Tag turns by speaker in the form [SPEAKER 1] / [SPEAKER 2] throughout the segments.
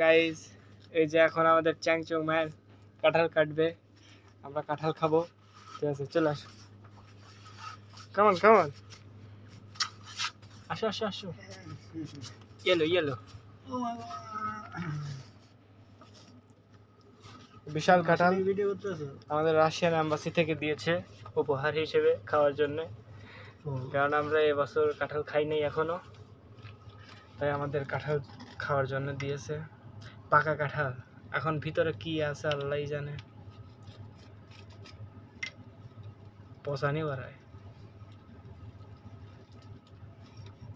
[SPEAKER 1] Guys, এই যে এখন আমাদের চ্যাংচং ম্যান কাঁঠাল কাটবে, আমরা কাঁঠাল খাবো। ঠিক আছে, চলে আসো, কেমন কেমন, আসো আসো আসো, ইয়েলো ইয়েলো, বিশাল কাঁঠাল আমাদের রাশিয়ান এম্বাসি থেকে দিয়েছে উপহার হিসেবে খাওয়ার জন্য, কারণ আমরা এবছর কাঁঠাল খাই নাই এখনো, তাই আমাদের কাঁঠাল খাওয়ার জন্য দিয়েছে। পাকা কাঁঠাল, এখন ভিতরে কি আছে আল্লাহই জানে, পচানি বাড়ায়।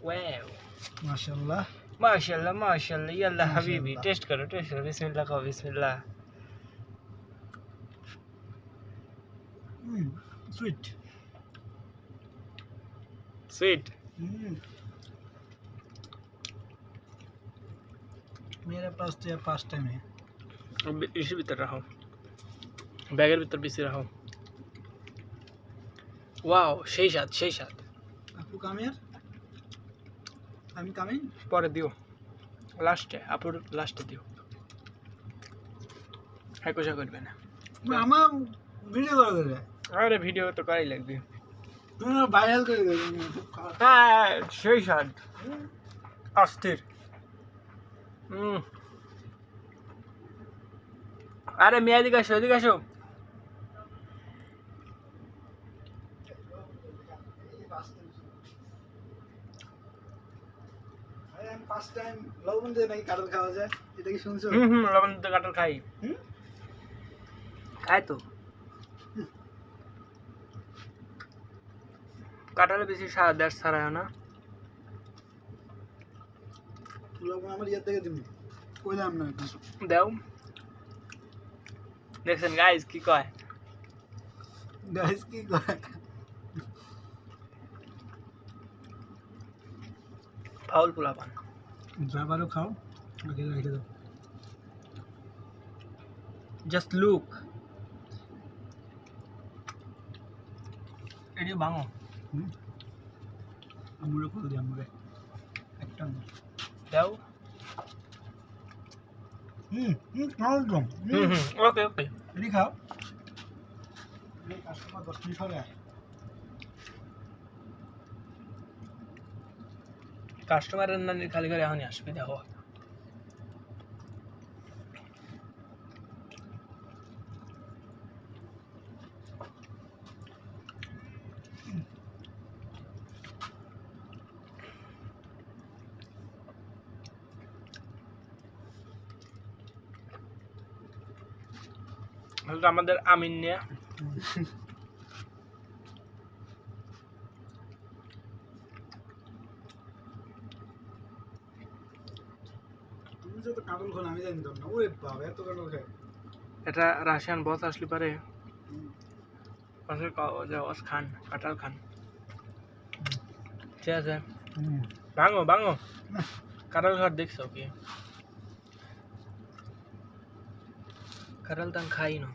[SPEAKER 1] ওয়াও,
[SPEAKER 2] माशाल्लाह
[SPEAKER 1] माशाल्लाह माशाल्लाह, यल्ला हबीबी, टेस्ट करो बिस्मिल्लाह खाओ, बिस्मिल्लाह।
[SPEAKER 2] Sweet
[SPEAKER 1] sweet.
[SPEAKER 2] मेरे पास तो ये फर्स्ट टाइम है।
[SPEAKER 1] इसी भीतर रहो, बैगेर भीतर बेশি रहो। वाओ, সেই স্বাদ সেই স্বাদ।
[SPEAKER 2] আপু কাম হিয়ার, আমি কামিং।
[SPEAKER 1] পরে দিও, লাস্টে, আপুর লাস্টে দিও, হ্যাঁ কোশা করবে না।
[SPEAKER 2] আমার ভিডিও করে দেবে,
[SPEAKER 1] আরে ভিডিও তো করাই লাগবে,
[SPEAKER 2] তুমি ভাইরাল করে দেবে।
[SPEAKER 1] হ্যাঁ সেই স্বাদ, অস্থির। আরে মেয়ে এদিকে আসো, এদিকে আসো।
[SPEAKER 2] ফার্স্ট টাইম লবণ দিয়ে নাকি কাঁঠাল খাওয়া যায়, এটা কি শুনছো?
[SPEAKER 1] লবণ দিয়ে কাঁঠাল খাই, খাই তো। কাঁঠালে বেশি স্বাদ আর ছাড়ায় না।
[SPEAKER 2] লবণ আমার ইয়ে থেকে দিবি, কইলাম না
[SPEAKER 1] দাও, দেখছেন গাইস কি কয়,
[SPEAKER 2] গাইস কি কয়,
[SPEAKER 1] ফাউল পোলাপান।
[SPEAKER 2] যা পারো খাও, আগে রেখে দাও।
[SPEAKER 1] জাস্ট লুক, এটি ভাঙো।
[SPEAKER 2] আমুলে করে দিই, আমুলে একটা
[SPEAKER 1] দাও।
[SPEAKER 2] খাও তো।
[SPEAKER 1] ওকে ওকে,
[SPEAKER 2] এটি খাও। কাস্টমার 10 মিনিট হবে।
[SPEAKER 1] কাস্টমারের নানি খালি করে এখনই আসবে, দেখো। আমাদের আমিন নিয়ে
[SPEAKER 2] তুমি যত কাঁঠাল খাও আমি জানতাম না। ওরে বাবা, এত কাঁঠাল খায়।
[SPEAKER 1] এটা রাশিয়ান বস আসলে পারে খান, কাঁঠাল খান। ঠিক আছে, ভাঙো ভাঙো, কাঁঠাল ঘর দেখছো কি? কাঁঠাল তো আমি খাই না।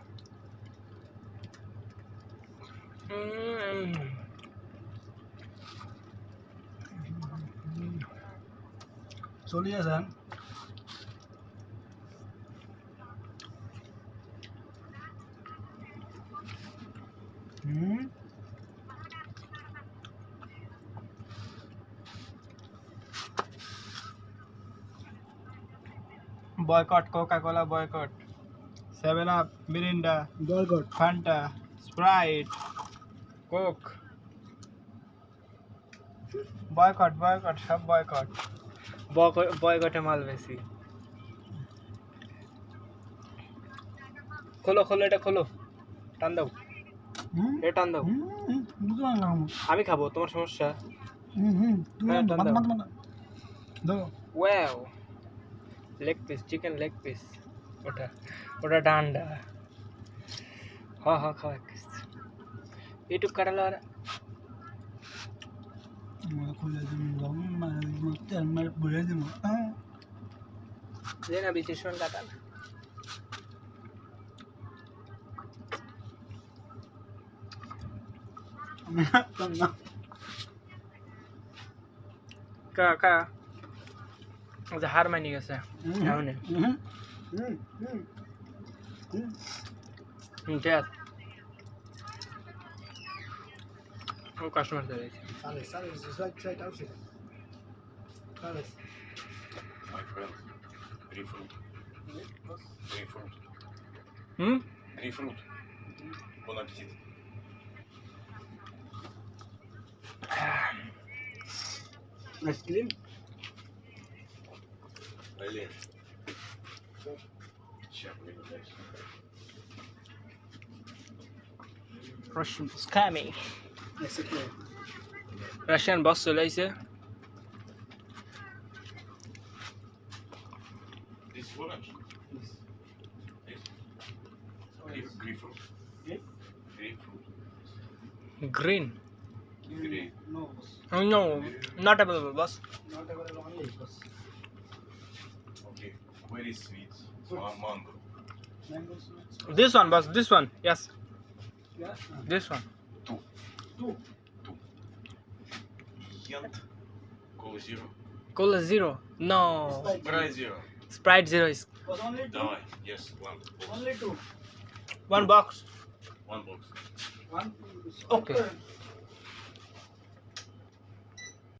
[SPEAKER 2] চলে আসেন।
[SPEAKER 1] Boycott, Coca Cola boycott, 7 up, Mirinda,
[SPEAKER 2] boycott,
[SPEAKER 1] Fanta, Sprite, Coke, boycott boycott, সব বয়কট। বয়কটে মাল বেশি। খোলো খোলো, এটা খোলো, টান দাও, এটা টান দাও। আমি খাবো, তোমার সমস্যা? হ্যাঁ, টান দাও। Wow, leg piece, chicken leg piece, ওটা ওটা ডান্ডা। हाँ हाँ खाओ एक piece। यूट्यूब कर लो यार। लेना भी चिश्वन का था का যে হার মানি গেছে এখন ঠিক আছে ও কাস্টমার চলে গেছে
[SPEAKER 3] My friend, grapefruit. Grapefruit.
[SPEAKER 1] Hmm
[SPEAKER 3] Grapefruit. Bon appétit.
[SPEAKER 2] Ice cream
[SPEAKER 3] Allez. Сейчас выйду дальше.
[SPEAKER 1] Russian scammy Russian boss চলে আইছে
[SPEAKER 3] This is orange. This. Grapefruit. Grapefruit.
[SPEAKER 1] Green
[SPEAKER 3] Green.
[SPEAKER 2] No boss
[SPEAKER 1] no not available boss
[SPEAKER 2] not available only boss
[SPEAKER 3] Okay. Very sweet. Mango.
[SPEAKER 2] Mangoes
[SPEAKER 1] this one boss this one yes this one
[SPEAKER 3] Two.
[SPEAKER 2] Two
[SPEAKER 3] Yent. Cola Zero.
[SPEAKER 1] cola zero no
[SPEAKER 3] Sprite Zero.
[SPEAKER 1] sprite zero is
[SPEAKER 2] was only two
[SPEAKER 3] Давай. Yes. One box.
[SPEAKER 2] only two
[SPEAKER 1] one box
[SPEAKER 3] One box.
[SPEAKER 2] one
[SPEAKER 1] Okay.